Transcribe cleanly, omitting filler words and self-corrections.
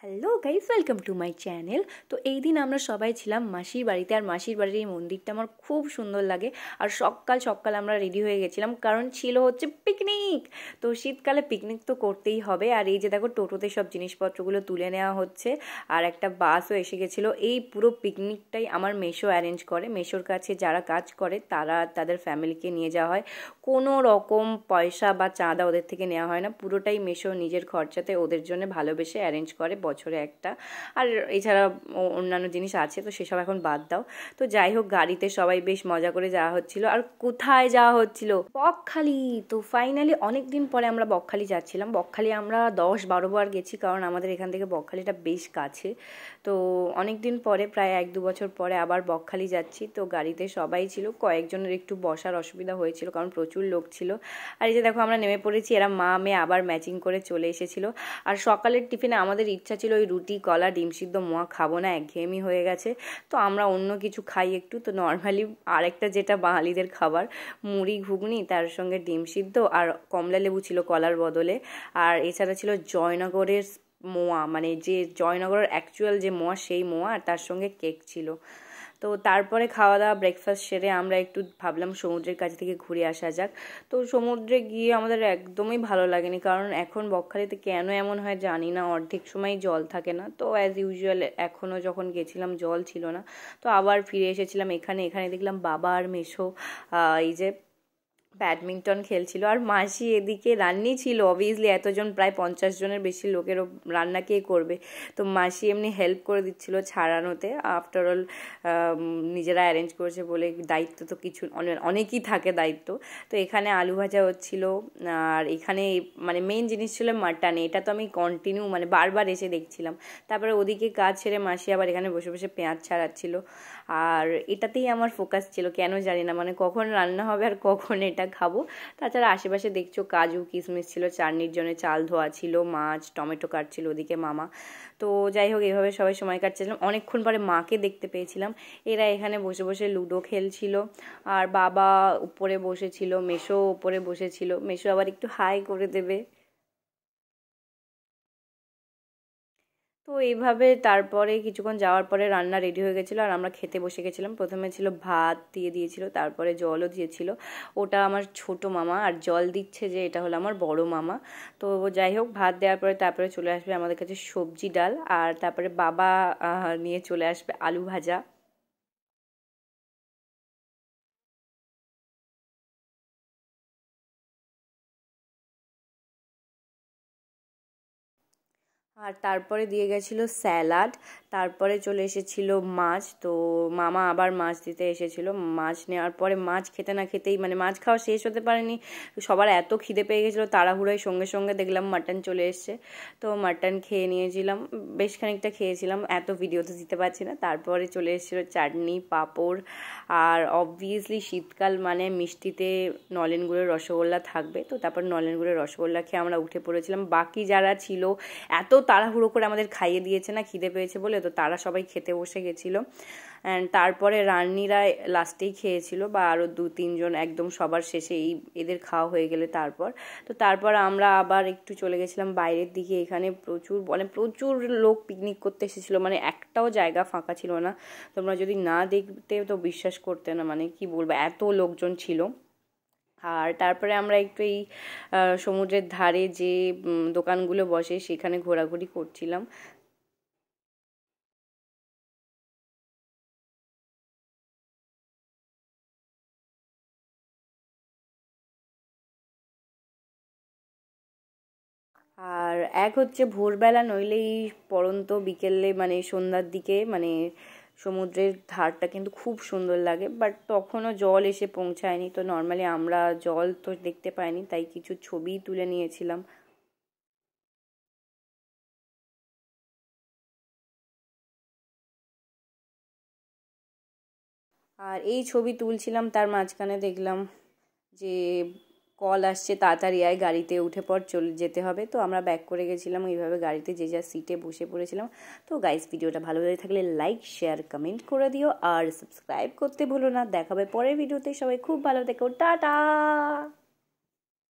Hello guys, welcome to my channel. তো এই দিন আমরা সবাই ছিলাম মাসির বাড়িতে, আর মাসির বাড়ির এই মন্দিরটা আমার খুব সুন্দর লাগে। আর সকাল সকাল আমরা রেডি হয়ে গেছিলাম, কারণ ছিল হচ্ছে পিকনিক। তো শীতকালে পিকনিক তো করতেই হবে। আর এই যে দেখো, টোটোতে সব জিনিসপত্রগুলো তুলে নেওয়া হচ্ছে, আর একটা বাসও এসে গেছিলো। এই পুরো পিকনিকটাই আমার মেসো অ্যারেঞ্জ করে। মেসোর কাছে যারা কাজ করে তারা তাদের ফ্যামিলিকে নিয়ে যাওয়া হয়, কোনো রকম পয়সা বা চাঁদা ওদের থেকে নেওয়া হয় না। পুরোটাই মেসো নিজের খরচাতে ওদের জন্য ভালোবেসে অ্যারেঞ্জ করে বছরে একটা। আর এছাড়া অন্যান্য জিনিস আছে, তো সেসব এখন বাদ দাও। তো যাই হোক, গাড়িতে সবাই বেশ মজা করে যাওয়া হচ্ছিল। আর কোথায় যাওয়া হচ্ছিল? বকখালি। তো ফাইনালি অনেক দিন পরে আমরা বকখালি যাচ্ছিলাম। বকখালি আমরা 10-12 বার গেছি, কারণ আমাদের এখান থেকে বকখালিটা বেশ কাছে। তো অনেক দিন পরে, প্রায় 1-2 বছর পরে আবার বকখালি যাচ্ছি। তো গাড়িতে সবাই ছিল, কয়েকজনের একটু বসার অসুবিধা হয়েছিল কারণ প্রচুর লোক ছিল। আর এই যে দেখো, আমরা নেমে পড়েছি। এরা মা মেয়ে আবার ম্যাচিং করে চলে এসেছিল। আর সকালের টিফিনে আমাদের ইচ্ছা ছিল ওই রুটি, কলা, ডিম সিদ্ধ, মোয়া খাবো না, একঘেয়েমি হয়ে গেছে। তো আমরা অন্য কিছু খাই একটু। তো নর্মালি আরেকটা যেটা বাঙালিদের খাবার, মুড়ি ঘুগনি, তার সঙ্গে ডিম সিদ্ধ আর কমলা লেবু ছিল কলার বদলে। আর এছাড়া ছিল জয়নগরের মোয়া, মানে যে জয়নগরের অ্যাকচুয়াল যে মোয়া, সেই মোয়া, আর তার সঙ্গে কেক ছিল। তো তারপরে খাওয়া দাওয়া ব্রেকফাস্ট সেরে আমরা একটু ভাবলাম সমুদ্রের কাছ থেকে ঘুরে আসা যাক। তো সমুদ্রে গিয়ে আমাদের একদমই ভালো লাগেনি, কারণ এখন বকখালিতে কেন এমন হয় জানি না, অর্ধেক সময় জল থাকে না। তো অ্যাজ ইউজুয়াল এখনও যখন গেছিলাম জল ছিল না। তো আবার ফিরে এসেছিলাম এখানে। দেখলাম বাবা আর মেসো এই যে ব্যাডমিন্টন খেলছিল, আর মাসি এদিকে রান্নি ছিল। অবভিয়াসলি এতজন, প্রায় 50 জনের বেশি লোকেরও রান্না কে করবে? তো মাসি এমনি হেল্প করে দিচ্ছিল ছাড়ানোতে। আফটার অল নিজেরা অ্যারেঞ্জ করেছে বলে দায়িত্ব তো কিছু অনেকই থাকে দায়িত্ব। তো এখানে আলু ভাজা হচ্ছিল, আর এখানে মানে মেন জিনিস ছিল মাটন। এটা তো আমি কন্টিনিউ মানে বারবার এসে দেখছিলাম। তারপরে ওদিকে কাজ ছেড়ে মাসি আবার এখানে বসে বসে পেঁয়াজ ছাড়াচ্ছিল। আর এটাতেই আমার ফোকাস ছিল, কেন জানি না, মানে কখন রান্না হবে আর কখন এটা খাবো। তাছাড়া আশেপাশে দেখছো কাজু কিশমিশ ছিল, চাটনির জন্য চাল ধোয়া ছিল, মাছ টমেটো কাটছিল ওদিকে মামা। তো যাই হোক, এইভাবে সবাই সময় কাটছিলাম। অনেকক্ষণ পরে মাকে দেখতে পেয়েছিলাম। এরা এখানে বসে বসে লুডো খেলছিল, আর বাবা উপরে বসেছিল, মেসো উপরে বসেছিল। মেসো আবার একটু হাই করে দেবে। তো এইভাবে তারপরে কিছুক্ষণ যাওয়ার পরে রান্না রেডি হয়ে গেছিলো, আর আমরা খেতে বসে গেছিলাম। প্রথমে ছিল ভাত দিয়ে দিয়েছিল, তারপরে জলও দিয়েছিল। ওটা আমার ছোট মামা, আর জল দিচ্ছে যে এটা হলো আমার বড় মামা। তো যাই হোক, ভাত দেওয়ার পরে তারপরে চলে আসবে আমাদের কাছে সবজি ডাল, আর তারপরে বাবা নিয়ে চলে আসবে আলু ভাজা। আর তারপরে দিয়ে গেছিলো স্যালাড। তারপরে চলে এসেছিল মাছ। তো মামা আবার মাছ দিতে এসেছিল। মাছ নেওয়ার পরে মাছ খেতে না খেতেই, মানে মাছ খাওয়া শেষ হতে পারেনি, সবার এত খিদে পেয়ে গেছিলো, তাড়াহুড়োয় সঙ্গে সঙ্গে দেখলাম মাটন চলে এসছে। তো মাটন খেয়ে নিয়েছিলাম, বেশ খানিকটা খেয়েছিলাম, এত ভিডিওতে দিতে পারছি না। তারপরে চলে এসেছিলো চাটনি, পাঁপড়, আর অবভিয়াসলি শীতকাল মানে মিষ্টিতে নলেন গুড়ের রসগোল্লা থাকবে। তো তারপর নলেন গুড়ের রসগোল্লা খেয়ে আমরা উঠে পড়েছিলাম। বাকি যারা ছিল এত তাড়াহুড়ো করে আমাদের খাইয়ে দিয়েছে না খিদে পেয়েছে বলে, তো তারা সবাই খেতে বসে গেছিলো। অ্যান্ড তারপরে রান্নিরা লাস্টেই খেয়েছিল, বা আরও 2-3 জন একদম সবার শেষে, এই এদের খাওয়া হয়ে গেলে তারপর। তো তারপর আমরা আবার একটু চলে গেছিলাম বাইরের দিকে। এখানে প্রচুর মানে প্রচুর লোক পিকনিক করতে এসেছিলো, মানে একটাও জায়গা ফাঁকা ছিল না। তোমরা যদি না দেখতে তো বিশ্বাস করতে না, মানে কি বলবো, এত লোকজন ছিল। আর তারপরে আমরা একটু এই সমুদ্রের ধারে যে দোকানগুলো বসে সেখানে ঘোরাঘুরি করছিলাম। আর এক হচ্ছে ভোরবেলা, নইলেই পড়ন্ত বিকেলে, মানে সন্ধ্যার দিকে, মানে সমুদ্রের ধারটা কিন্তু খুব সুন্দর লাগে। বাট তখনও জল এসে পৌঁছায়নি, তো নর্মালি আমরা জল তো দেখতে পাইনি, তাই কিছু ছবি তুলে নিয়েছিলাম। আর এই ছবি তুলছিলাম, তার মাঝখানে দেখলাম যে কল আসছে, তাড়াতাড়ি আয়, গাড়িতে উঠে পর চলে যেতে হবে। তো আমরা ব্যাক করে গেছিলাম এইভাবে গাড়িতে, যে যার সিটে বসে পড়েছিলাম। তো গাইস, ভিডিওটা ভালো লেগে থাকলে লাইক শেয়ার কমেন্ট করে দিও, আর সাবস্ক্রাইব করতে ভুলো না। দেখাবে পরের ভিডিওতে। সবাই খুব ভালো থেকো, টাটা।